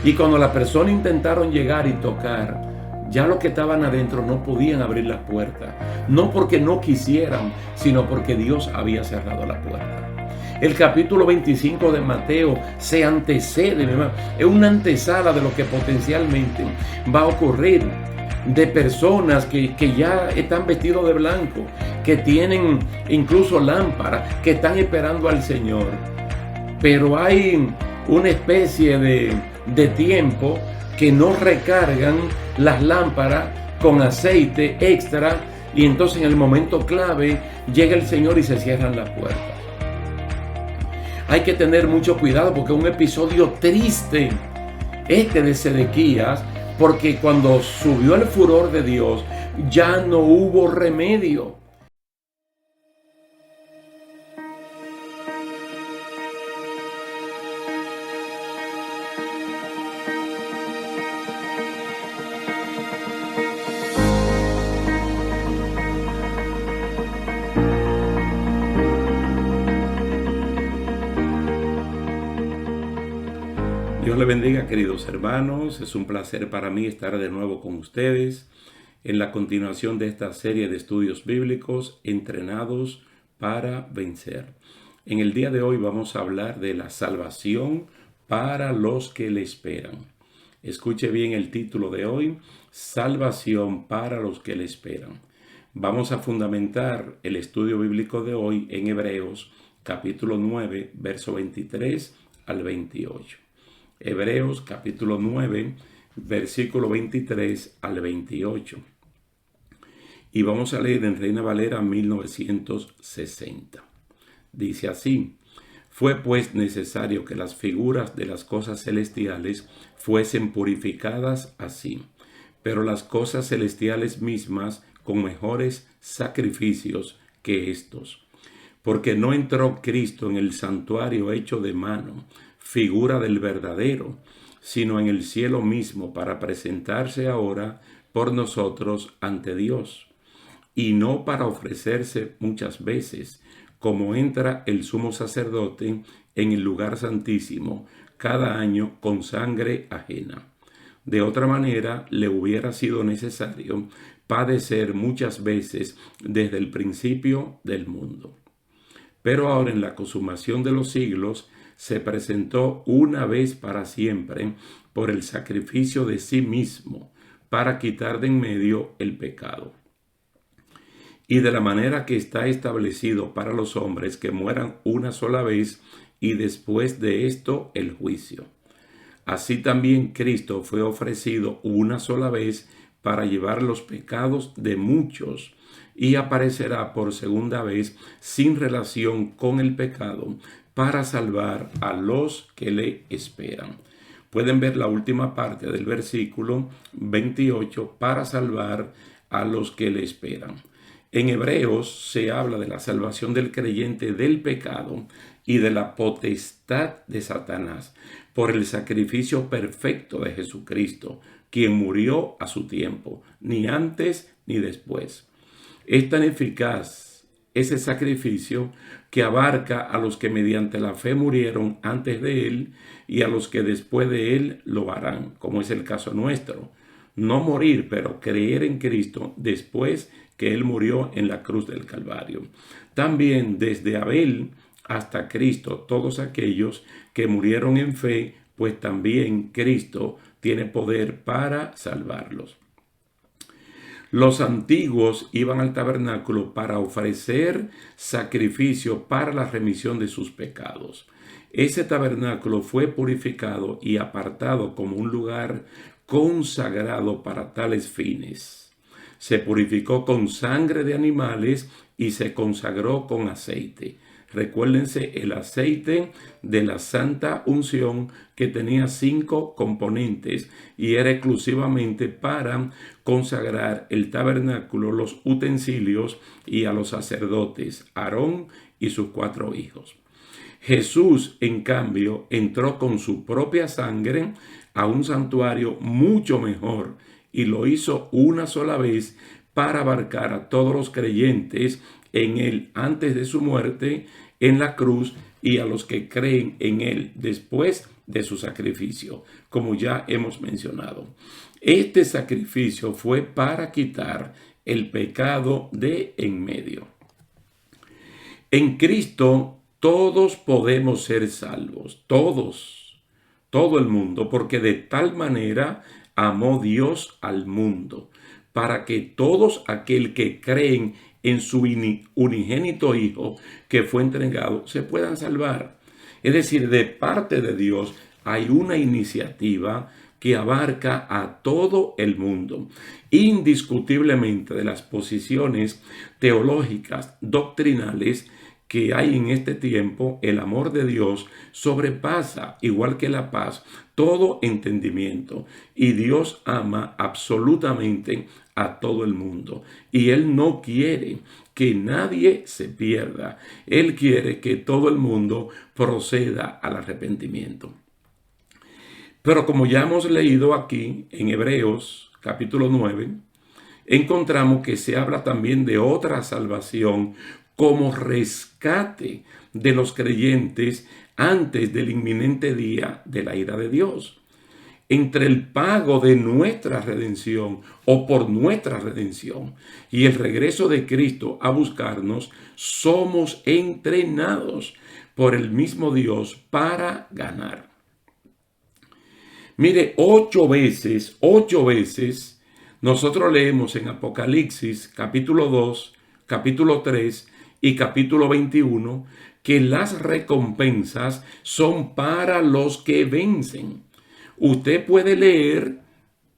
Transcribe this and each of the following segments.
Y cuando las personas intentaron llegar y tocar, ya los que estaban adentro no podían abrir las puertas. No porque no quisieran, sino porque Dios había cerrado la puerta. El capítulo 25 de Mateo se antecede, es una antesala de lo que potencialmente va a ocurrir, de personas que ya están vestidos de blanco, que tienen incluso lámparas, que están esperando al Señor. Pero hay una especie de tiempo que no recargan las lámparas con aceite extra, y entonces en el momento clave llega el Señor y se cierran las puertas. Hay que tener mucho cuidado porque es un episodio triste de Sedequías, porque cuando subió el furor de Dios ya no hubo remedio. Dios le bendiga, queridos hermanos. Es un placer para mí estar de nuevo con ustedes en la continuación de esta serie de estudios bíblicos entrenados para vencer. En el día de hoy vamos a hablar de la salvación para los que le esperan. Escuche bien el título de hoy: Salvación para los que le esperan. Vamos a fundamentar el estudio bíblico de hoy en Hebreos capítulo 9, verso 23 al 28. Hebreos capítulo 9, versículo 23 al 28. Y vamos a leer en Reina Valera 1960. Dice así: fue pues necesario que las figuras de las cosas celestiales fuesen purificadas así, pero las cosas celestiales mismas con mejores sacrificios que estos. Porque no entró Cristo en el santuario hecho de mano, figura del verdadero, sino en el cielo mismo, para presentarse ahora por nosotros ante Dios, y no para ofrecerse muchas veces, como entra el sumo sacerdote en el lugar santísimo cada año con sangre ajena. De otra manera, le hubiera sido necesario padecer muchas veces desde el principio del mundo. Pero ahora, en la consumación de los siglos, se presentó una vez para siempre por el sacrificio de sí mismo, para quitar de en medio el pecado. Y de la manera que está establecido para los hombres que mueran una sola vez, y después de esto el juicio. Así también Cristo fue ofrecido una sola vez para llevar los pecados de muchos, y aparecerá por segunda vez sin relación con el pecado para salvar a los que le esperan. Pueden ver la última parte del versículo 28, para salvar a los que le esperan. En Hebreos se habla de la salvación del creyente del pecado y de la potestad de Satanás por el sacrificio perfecto de Jesucristo, quien murió a su tiempo, ni antes ni después. Es tan eficaz ese sacrificio que abarca a los que mediante la fe murieron antes de él y a los que después de él lo harán, como es el caso nuestro. No morir, pero creer en Cristo después que él murió en la cruz del Calvario. También desde Abel hasta Cristo, todos aquellos que murieron en fe, pues también Cristo tiene poder para salvarlos. Los antiguos iban al tabernáculo para ofrecer sacrificio para la remisión de sus pecados. Ese tabernáculo fue purificado y apartado como un lugar consagrado para tales fines. Se purificó con sangre de animales y se consagró con aceite. Recuérdense el aceite de la santa unción, que tenía 5 componentes y era exclusivamente para consagrar el tabernáculo, los utensilios y a los sacerdotes, Aarón y sus 4 hijos. Jesús, en cambio, entró con su propia sangre a un santuario mucho mejor y lo hizo una sola vez para abarcar a todos los creyentes en él antes de su muerte en la cruz, y a los que creen en Él después de su sacrificio, como ya hemos mencionado. Este sacrificio fue para quitar el pecado de en medio. En Cristo todos podemos ser salvos, todos, todo el mundo, porque de tal manera amó Dios al mundo, para que todos aquel que creen en su unigénito Hijo que fue entregado se puedan salvar. Es decir, de parte de Dios hay una iniciativa que abarca a todo el mundo. Indiscutiblemente, de las posiciones teológicas, doctrinales que hay en este tiempo, el amor de Dios sobrepasa, igual que la paz, todo entendimiento. Y Dios ama absolutamente a todo el mundo. Y Él no quiere que nadie se pierda. Él quiere que todo el mundo proceda al arrepentimiento. Pero como ya hemos leído aquí en Hebreos capítulo 9, encontramos que se habla también de otra salvación como rescate de los creyentes antes del inminente día de la ira de Dios. Entre el pago de nuestra redención o por nuestra redención y el regreso de Cristo a buscarnos, somos entrenados por el mismo Dios para ganar. Mire, 8 veces, nosotros leemos en Apocalipsis capítulo 2, capítulo 3 y capítulo 21 que las recompensas son para los que vencen. Usted puede leer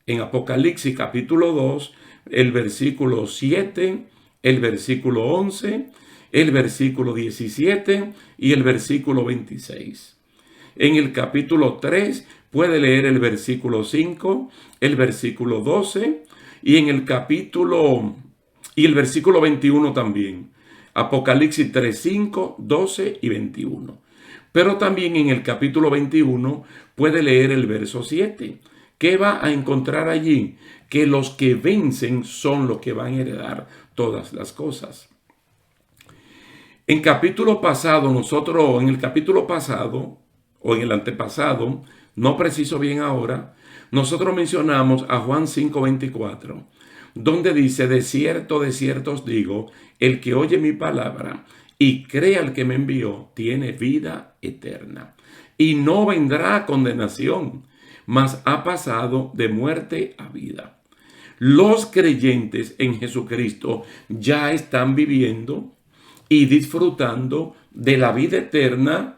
en Apocalipsis capítulo 2 el versículo 7, el versículo 11, el versículo 17 y el versículo 26. En el capítulo 3 puede leer el versículo 5, el versículo 12 y en el capítulo y el versículo 21 también. Apocalipsis 3, 5, 12 y 21. Pero también en el capítulo 21 puede leer el verso 7. ¿Qué va a encontrar allí? Que los que vencen son los que van a heredar todas las cosas. En el capítulo pasado o en el antepasado, no preciso bien ahora, nosotros mencionamos a Juan 5:24, donde dice: de cierto os digo, el que oye mi palabra y cree al que me envió, tiene vida eterna, y no vendrá a condenación, mas ha pasado de muerte a vida. Los creyentes en Jesucristo ya están viviendo y disfrutando de la vida eterna,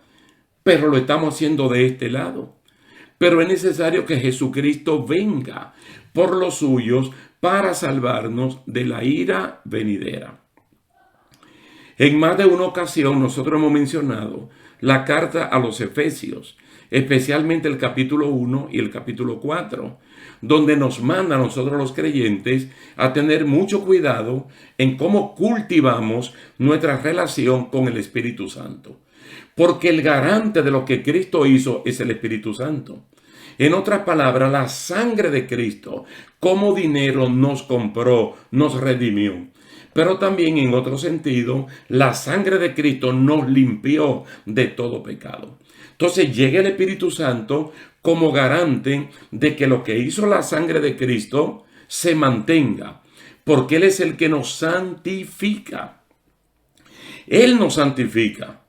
pero lo estamos haciendo de este lado. Pero es necesario que Jesucristo venga por los suyos para salvarnos de la ira venidera. En más de una ocasión nosotros hemos mencionado la carta a los Efesios, especialmente el capítulo 1 y el capítulo 4, donde nos manda a nosotros los creyentes a tener mucho cuidado en cómo cultivamos nuestra relación con el Espíritu Santo. Porque el garante de lo que Cristo hizo es el Espíritu Santo. En otras palabras, la sangre de Cristo como dinero nos compró, nos redimió. Pero también en otro sentido, la sangre de Cristo nos limpió de todo pecado. Entonces llega el Espíritu Santo como garante de que lo que hizo la sangre de Cristo se mantenga, porque Él es el que nos santifica. Él nos santifica.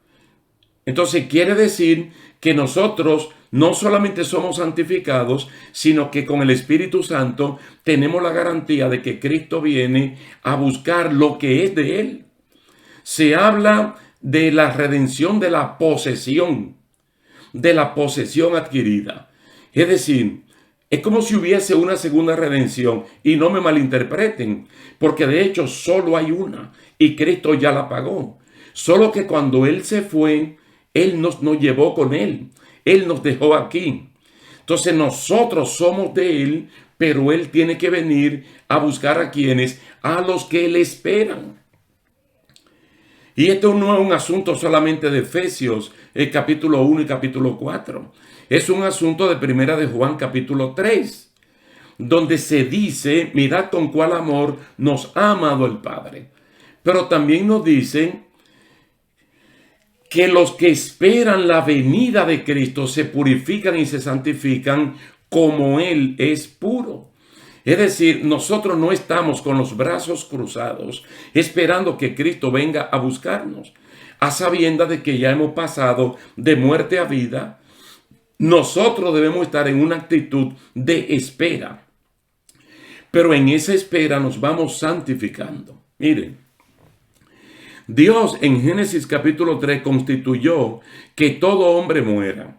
Entonces quiere decir que nosotros no solamente somos santificados, sino que con el Espíritu Santo tenemos la garantía de que Cristo viene a buscar lo que es de Él. Se habla de la redención de la posesión adquirida. Es decir, es como si hubiese una segunda redención, y no me malinterpreten, porque de hecho solo hay una y Cristo ya la pagó. Solo que cuando Él se fue, Él nos llevó con Él. Él nos dejó aquí. Entonces nosotros somos de Él, pero Él tiene que venir a buscar a quienes, a los que le esperan. Y esto no es un asunto solamente de Efesios, el capítulo 1 y capítulo 4. Es un asunto de Primera de Juan, capítulo 3, donde se dice: mirad con cuál amor nos ha amado el Padre. Pero también nos dice que los que esperan la venida de Cristo se purifican y se santifican como Él es puro. Es decir, nosotros no estamos con los brazos cruzados esperando que Cristo venga a buscarnos. A sabiendas de que ya hemos pasado de muerte a vida, nosotros debemos estar en una actitud de espera. Pero en esa espera nos vamos santificando. Miren, Dios en Génesis capítulo 3 constituyó que todo hombre muera.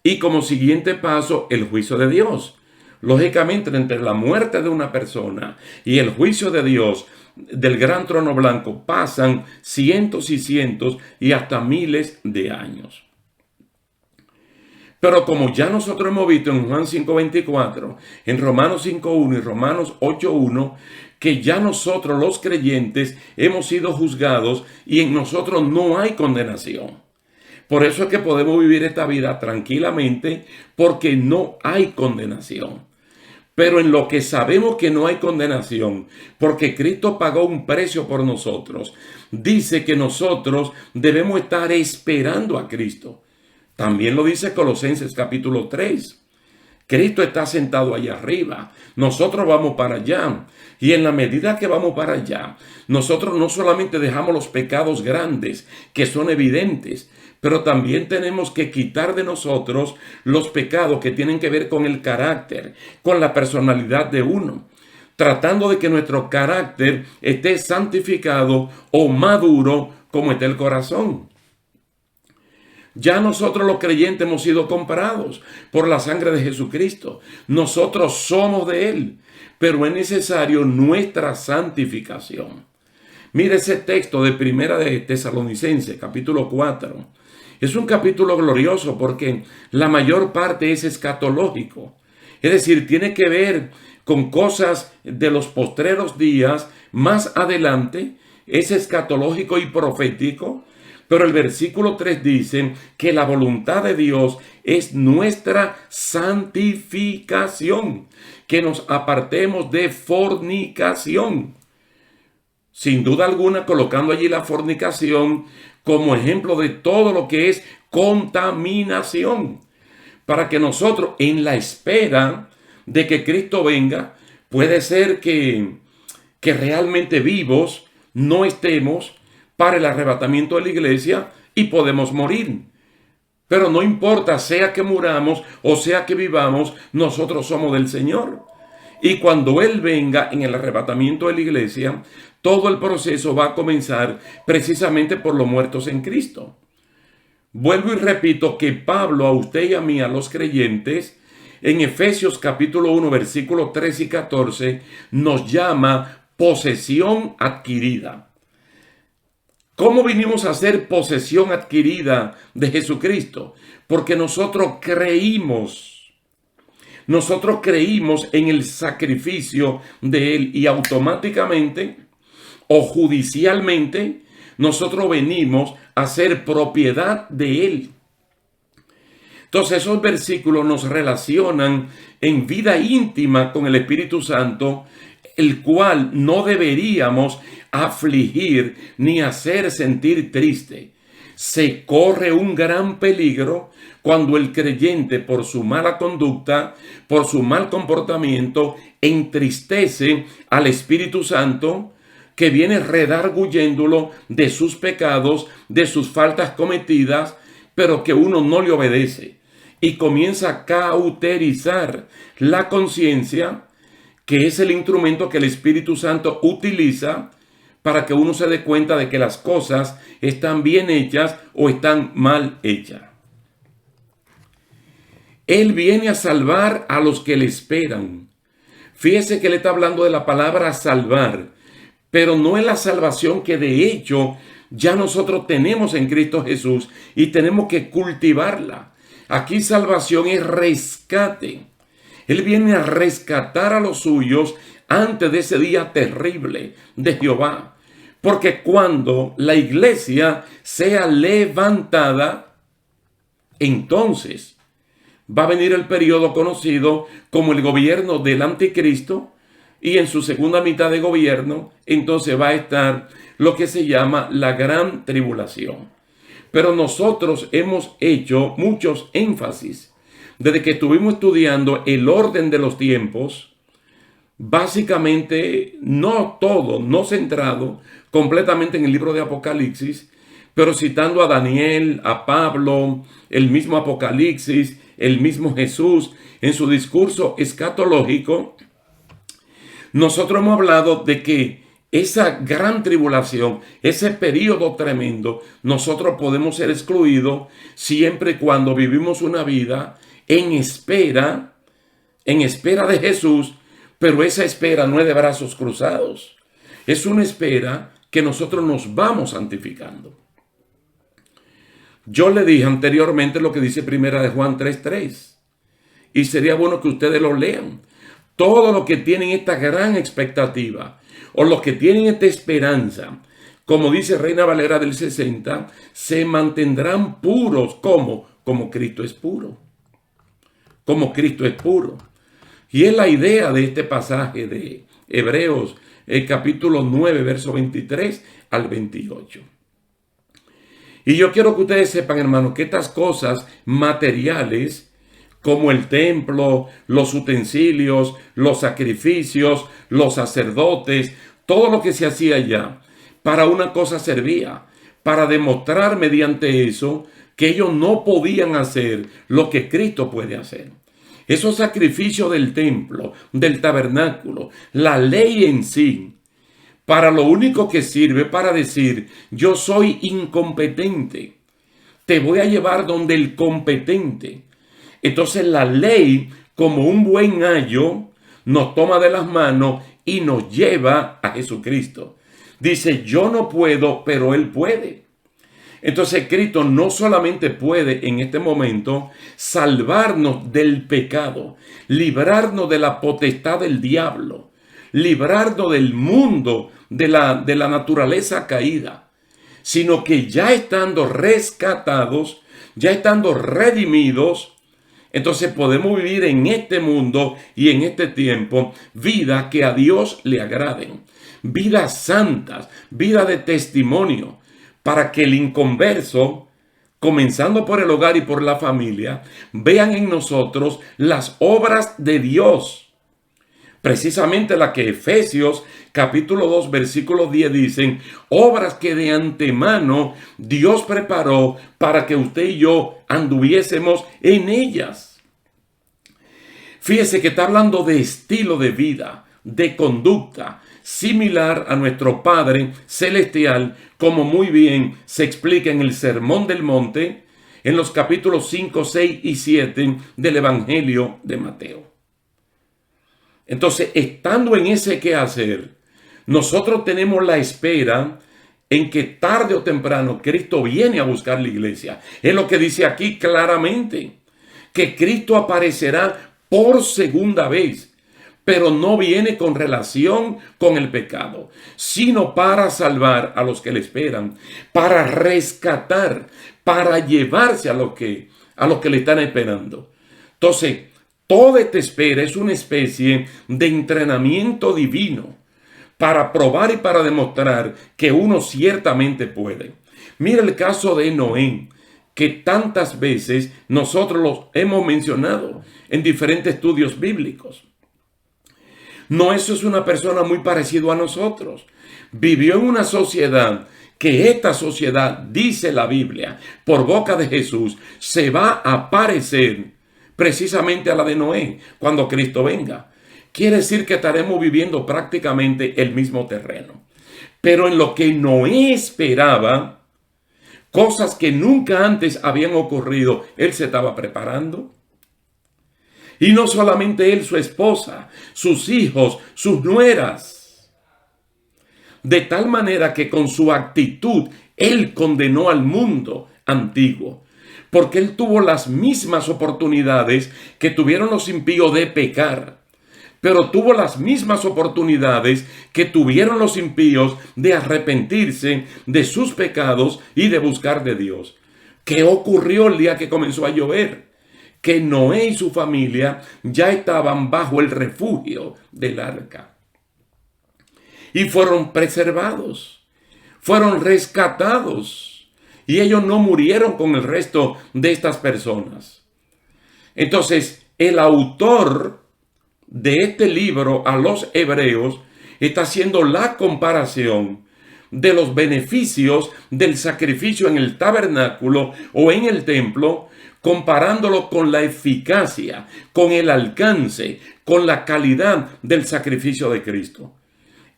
Y como siguiente paso, el juicio de Dios. Lógicamente, entre la muerte de una persona y el juicio de Dios del gran trono blanco pasan cientos y cientos y hasta miles de años. Pero como ya nosotros hemos visto en Juan 5:24, en Romanos 5:1 y Romanos 8:1, que ya nosotros los creyentes hemos sido juzgados y en nosotros no hay condenación. Por eso es que podemos vivir esta vida tranquilamente, porque no hay condenación. Pero en lo que sabemos que no hay condenación, porque Cristo pagó un precio por nosotros, dice que nosotros debemos estar esperando a Cristo. También lo dice Colosenses capítulo 3. Cristo está sentado allá arriba. Nosotros vamos para allá. Y en la medida que vamos para allá, nosotros no solamente dejamos los pecados grandes, que son evidentes, pero también tenemos que quitar de nosotros los pecados que tienen que ver con el carácter, con la personalidad de uno, tratando de que nuestro carácter esté santificado o maduro como está el corazón. Ya nosotros los creyentes hemos sido comprados por la sangre de Jesucristo. Nosotros somos de Él, pero es necesario nuestra santificación. Mire ese texto de Primera de Tesalonicenses, capítulo 4. Es un capítulo glorioso porque la mayor parte es escatológico. Es decir, tiene que ver con cosas de los postreros días. Más adelante es escatológico y profético. Pero el versículo 3 dice que la voluntad de Dios es nuestra santificación, que nos apartemos de fornicación. Sin duda alguna, colocando allí la fornicación como ejemplo de todo lo que es contaminación, para que nosotros, en la espera de que Cristo venga, puede ser que realmente vivos no estemos para el arrebatamiento de la iglesia y podemos morir. Pero no importa, sea que muramos o sea que vivamos, nosotros somos del Señor. Y cuando Él venga en el arrebatamiento de la iglesia, todo el proceso va a comenzar precisamente por los muertos en Cristo. Vuelvo y repito que Pablo, a usted y a mí, a los creyentes, en Efesios capítulo 1, versículos 13 y 14, nos llama posesión adquirida. ¿Cómo vinimos a ser posesión adquirida de Jesucristo? Porque nosotros creímos en el sacrificio de Él y automáticamente o judicialmente nosotros venimos a ser propiedad de Él. Entonces esos versículos nos relacionan en vida íntima con el Espíritu Santo, el cual no deberíamos afligir ni hacer sentir triste. Se corre un gran peligro cuando el creyente, por su mala conducta, por su mal comportamiento, entristece al Espíritu Santo, que viene redarguyéndolo de sus pecados, de sus faltas cometidas, pero que uno no le obedece. Y comienza a cauterizar la conciencia, que es el instrumento que el Espíritu Santo utiliza para que uno se dé cuenta de que las cosas están bien hechas o están mal hechas. Él viene a salvar a los que le esperan. Fíjese que él está hablando de la palabra salvar, pero no es la salvación que de hecho ya nosotros tenemos en Cristo Jesús y tenemos que cultivarla. Aquí salvación es rescate. Él viene a rescatar a los suyos antes de ese día terrible de Jehová. Porque cuando la iglesia sea levantada, entonces va a venir el periodo conocido como el gobierno del anticristo, y en su segunda mitad de gobierno, entonces va a estar lo que se llama la gran tribulación. Pero nosotros hemos hecho muchos énfasis desde que estuvimos estudiando el orden de los tiempos, básicamente no todo, no centrado completamente en el libro de Apocalipsis, pero citando a Daniel, a Pablo, el mismo Apocalipsis, el mismo Jesús en su discurso escatológico. Nosotros hemos hablado de que esa gran tribulación, ese periodo tremendo, nosotros podemos ser excluidos siempre y cuando vivimos una vida en espera de Jesús, pero esa espera no es de brazos cruzados. Es una espera que nosotros nos vamos santificando. Yo le dije anteriormente lo que dice Primera de Juan 3:3. Y sería bueno que ustedes lo lean. Todos los que tienen esta gran expectativa o los que tienen esta esperanza, como dice Reina Valera del 60, se mantendrán puros. ¿Cómo? Como Cristo es puro. Como Cristo es puro. Y es la idea de este pasaje de Hebreos, el capítulo 9, verso 23 al 28. Y yo quiero que ustedes sepan, hermanos, que estas cosas materiales, como el templo, los utensilios, los sacrificios, los sacerdotes, todo lo que se hacía allá, para una cosa servía, para demostrar mediante eso que ellos no podían hacer lo que Cristo puede hacer. Esos sacrificios del templo, del tabernáculo, la ley en sí, para lo único que sirve para decir, yo soy incompetente, te voy a llevar donde el competente. Entonces la ley, como un buen ayo, nos toma de las manos y nos lleva a Jesucristo. Dice, yo no puedo, pero Él puede. Entonces Cristo no solamente puede en este momento salvarnos del pecado, librarnos de la potestad del diablo, librarnos del mundo, de la naturaleza caída, sino que ya estando rescatados, ya estando redimidos, entonces podemos vivir en este mundo y en este tiempo vidas que a Dios le agraden, vidas santas, vidas de testimonio, para que el inconverso, comenzando por el hogar y por la familia, vean en nosotros las obras de Dios. Precisamente la que Efesios capítulo 2 versículo 10 dicen, obras que de antemano Dios preparó para que usted y yo anduviésemos en ellas. Fíjese que está hablando de estilo de vida, de conducta, similar a nuestro Padre Celestial, como muy bien se explica en el Sermón del Monte, en los capítulos 5, 6 y 7 del Evangelio de Mateo. Entonces, estando en ese quehacer, nosotros tenemos la espera en que tarde o temprano Cristo viene a buscar la iglesia. Es lo que dice aquí claramente, que Cristo aparecerá por segunda vez, pero no viene con relación con el pecado, sino para salvar a los que le esperan, para rescatar, para llevarse a los que le están esperando. Entonces, toda esta espera es una especie de entrenamiento divino para probar y para demostrar que uno ciertamente puede. Mira el caso de Noé, que tantas veces nosotros los hemos mencionado en diferentes estudios bíblicos. Noé es una persona muy parecida a nosotros. Vivió en una sociedad que esta sociedad, dice la Biblia, por boca de Jesús, se va a parecer precisamente a la de Noé cuando Cristo venga. Quiere decir que estaremos viviendo prácticamente el mismo terreno. Pero en lo que Noé esperaba, cosas que nunca antes habían ocurrido, él se estaba preparando. Y no solamente él, su esposa, sus hijos, sus nueras. De tal manera que con su actitud, él condenó al mundo antiguo. Porque él tuvo las mismas oportunidades que tuvieron los impíos de pecar. Pero tuvo las mismas oportunidades que tuvieron los impíos de arrepentirse de sus pecados y de buscar de Dios. ¿Qué ocurrió el día que comenzó a llover? Que Noé y su familia ya estaban bajo el refugio del arca. Y fueron preservados, fueron rescatados. Y ellos no murieron con el resto de estas personas. Entonces, el autor de este libro a los hebreos está haciendo la comparación de los beneficios del sacrificio en el tabernáculo o en el templo, comparándolo con la eficacia, con el alcance, con la calidad del sacrificio de Cristo.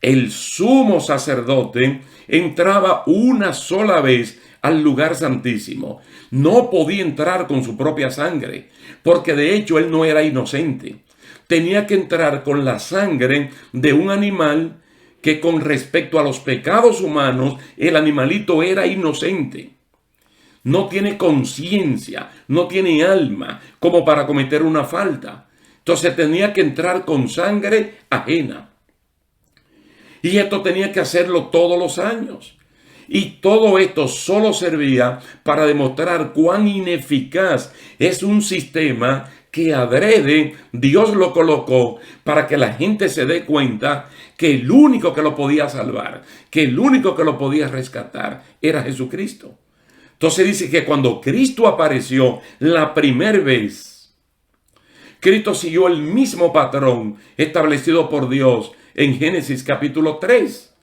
El sumo sacerdote entraba una sola vez al lugar santísimo. No podía entrar con su propia sangre, porque de hecho él no era inocente. Tenía que entrar con la sangre de un animal que, con respecto a los pecados humanos, el animalito era inocente. No tiene conciencia, no tiene alma como para cometer una falta. Entonces tenía que entrar con sangre ajena. Y esto tenía que hacerlo todos los años. Y todo esto solo servía para demostrar cuán ineficaz es un sistema que adrede Dios lo colocó para que la gente se dé cuenta que el único que lo podía salvar, que el único que lo podía rescatar era Jesucristo. Entonces dice que cuando Cristo apareció la primera vez, Cristo siguió el mismo patrón establecido por Dios en Génesis capítulo 3.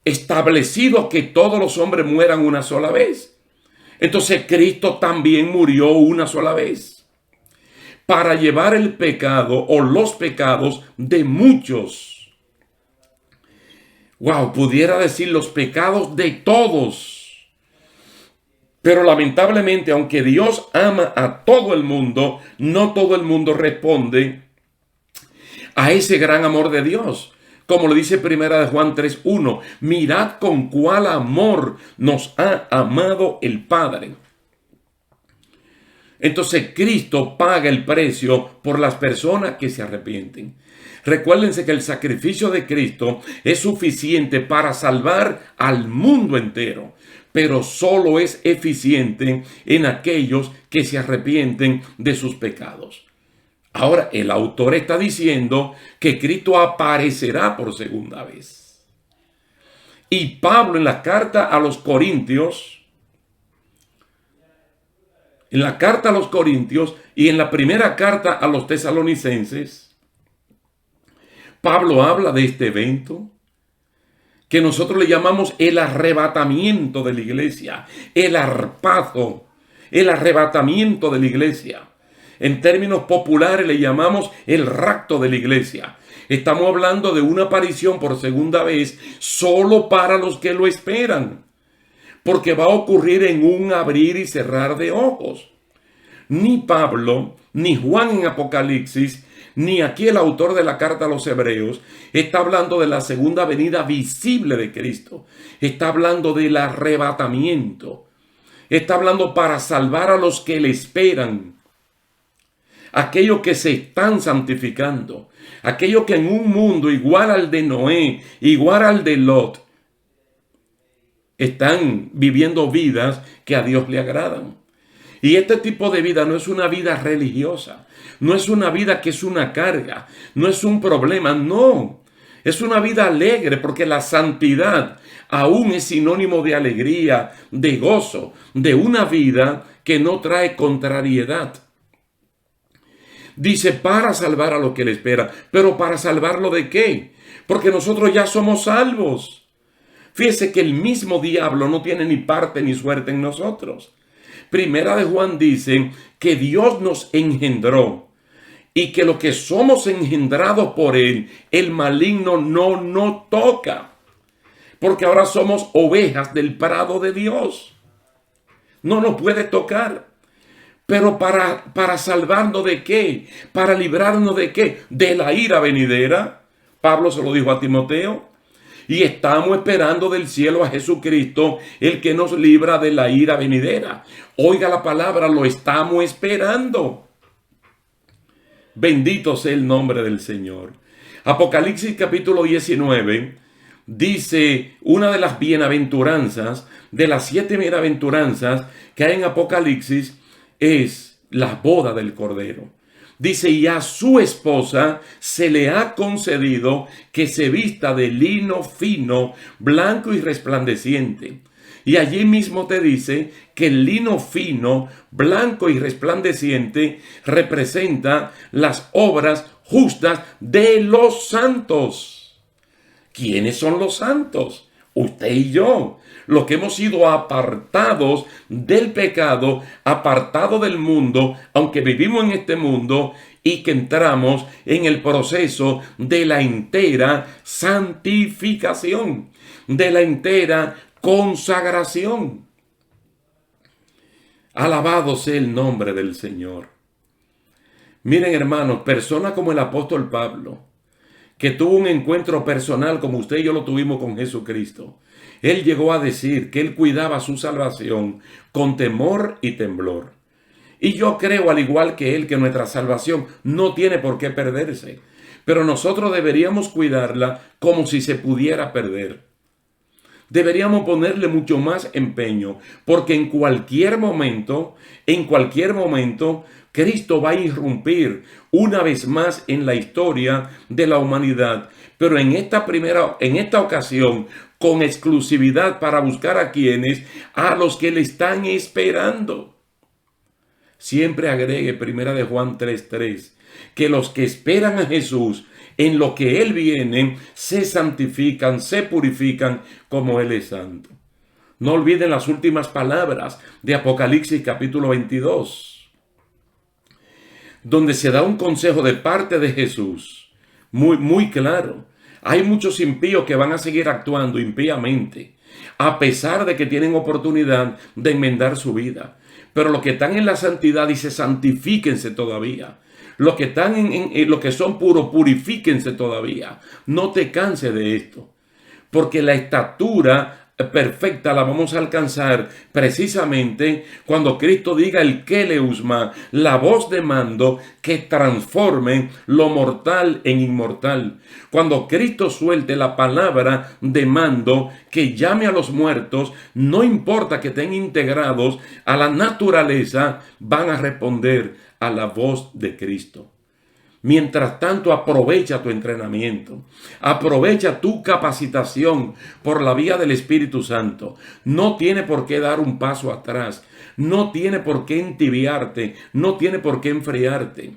Establecido que todos los hombres mueran una sola vez. Entonces Cristo también murió una sola vez para llevar el pecado o los pecados de muchos. Wow, pudiera decir los pecados de todos. Pero lamentablemente, aunque Dios ama a todo el mundo, no todo el mundo responde a ese gran amor de Dios. Como lo dice Primera de Juan 3:1, mirad con cuál amor nos ha amado el Padre. Entonces Cristo paga el precio por las personas que se arrepienten. Recuérdense que el sacrificio de Cristo es suficiente para salvar al mundo entero, pero solo es eficiente en aquellos que se arrepienten de sus pecados. Ahora, el autor está diciendo que Cristo aparecerá por segunda vez. Y Pablo en la carta a los Corintios, y en la primera carta a los tesalonicenses, Pablo habla de este evento que nosotros le llamamos el arrebatamiento de la iglesia, el arpazo, el arrebatamiento de la iglesia. En términos populares le llamamos el rapto de la iglesia. Estamos hablando de una aparición por segunda vez solo para los que lo esperan, porque va a ocurrir en un abrir y cerrar de ojos. Ni Pablo, ni Juan en Apocalipsis, ni aquí el autor de la carta a los Hebreos está hablando de la segunda venida visible de Cristo. Está hablando del arrebatamiento. Está hablando para salvar a los que le esperan. Aquellos que se están santificando, aquellos que en un mundo igual al de Noé, igual al de Lot, están viviendo vidas que a Dios le agradan. Y este tipo de vida no es una vida religiosa, no es una vida que es una carga, no es un problema, no. Es una vida alegre porque la santidad aún es sinónimo de alegría, de gozo, de una vida que no trae contrariedad. Dice para salvar a lo que le espera, pero ¿para salvarlo de qué? Porque nosotros ya somos salvos. Fíjese que el mismo diablo no tiene ni parte ni suerte en nosotros. Primera de Juan dice que Dios nos engendró y que lo que somos engendrados por Él, el maligno no nos toca. Porque ahora somos ovejas del prado de Dios. No nos puede tocar. Pero para salvarnos ¿de qué? Para librarnos ¿de qué? De la ira venidera. Pablo se lo dijo a Timoteo. Y estamos esperando del cielo a Jesucristo, el que nos libra de la ira venidera. Oiga la palabra, lo estamos esperando. Bendito sea el nombre del Señor. Apocalipsis capítulo 19 dice una de las bienaventuranzas, de las 7 bienaventuranzas que hay en Apocalipsis, es la boda del Cordero. Dice, y a su esposa se le ha concedido que se vista de lino fino, blanco y resplandeciente. Y allí mismo te dice que el lino fino, blanco y resplandeciente representa las obras justas de los santos. ¿Quiénes son los santos? Usted y yo, los que hemos sido apartados del pecado, apartados del mundo, aunque vivimos en este mundo, y que entramos en el proceso de la entera santificación, de la entera consagración. Alabado sea el nombre del Señor. Miren, hermanos, personas como el apóstol Pablo, que tuvo un encuentro personal como usted y yo lo tuvimos con Jesucristo. Él llegó a decir que él cuidaba su salvación con temor y temblor. Y yo creo, al igual que él, que nuestra salvación no tiene por qué perderse. Pero nosotros deberíamos cuidarla como si se pudiera perder. Deberíamos ponerle mucho más empeño, porque en cualquier momento, Cristo va a irrumpir una vez más en la historia de la humanidad. Pero en esta ocasión, con exclusividad para buscar a los que le están esperando. Siempre agregue 1 de Juan 3:3, que los que esperan a Jesús, en lo que Él viene, se santifican, se purifican como Él es santo. No olviden las últimas palabras de Apocalipsis capítulo 22, donde se da un consejo de parte de Jesús, muy claro. Hay muchos impíos que van a seguir actuando impíamente, a pesar de que tienen oportunidad de enmendar su vida. Pero los que están en la santidad, dice, santifíquense todavía. Los que están los que son puros, purifíquense todavía. No te canses de esto. Porque la estatura perfecta la vamos a alcanzar precisamente cuando Cristo diga el Keleusma, la voz de mando que transforme lo mortal en inmortal. Cuando Cristo suelte la palabra de mando que llame a los muertos, no importa que estén integrados a la naturaleza, van a responder a la voz de Cristo. Mientras tanto, aprovecha tu entrenamiento, aprovecha tu capacitación por la vía del Espíritu Santo. No tiene por qué dar un paso atrás, no tiene por qué entibiarte, no tiene por qué enfriarte,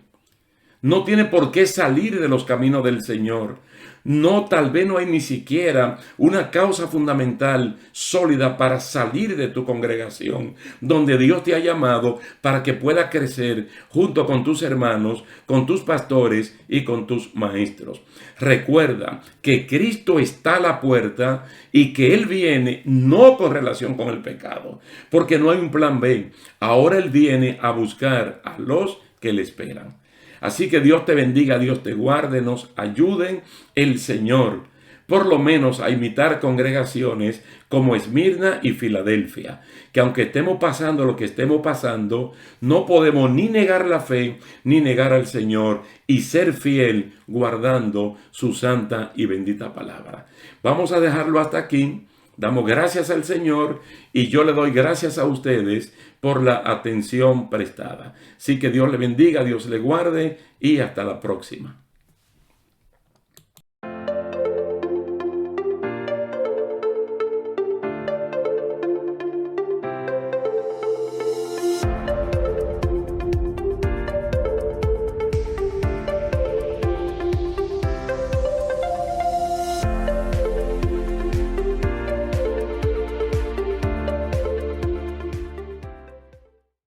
no tiene por qué salir de los caminos del Señor. No, tal vez no hay ni siquiera una causa fundamental sólida para salir de tu congregación, donde Dios te ha llamado para que pueda crecer junto con tus hermanos, con tus pastores y con tus maestros. Recuerda que Cristo está a la puerta y que Él viene no con relación con el pecado, porque no hay un plan B. Ahora Él viene a buscar a los que le esperan. Así que Dios te bendiga, Dios te guarde, nos ayuden el Señor, por lo menos a imitar congregaciones como Esmirna y Filadelfia, que aunque estemos pasando lo que estemos pasando, no podemos ni negar la fe, ni negar al Señor y ser fiel guardando su santa y bendita palabra. Vamos a dejarlo hasta aquí. Damos gracias al Señor y yo le doy gracias a ustedes por la atención prestada. Así que Dios le bendiga, Dios le guarde y hasta la próxima.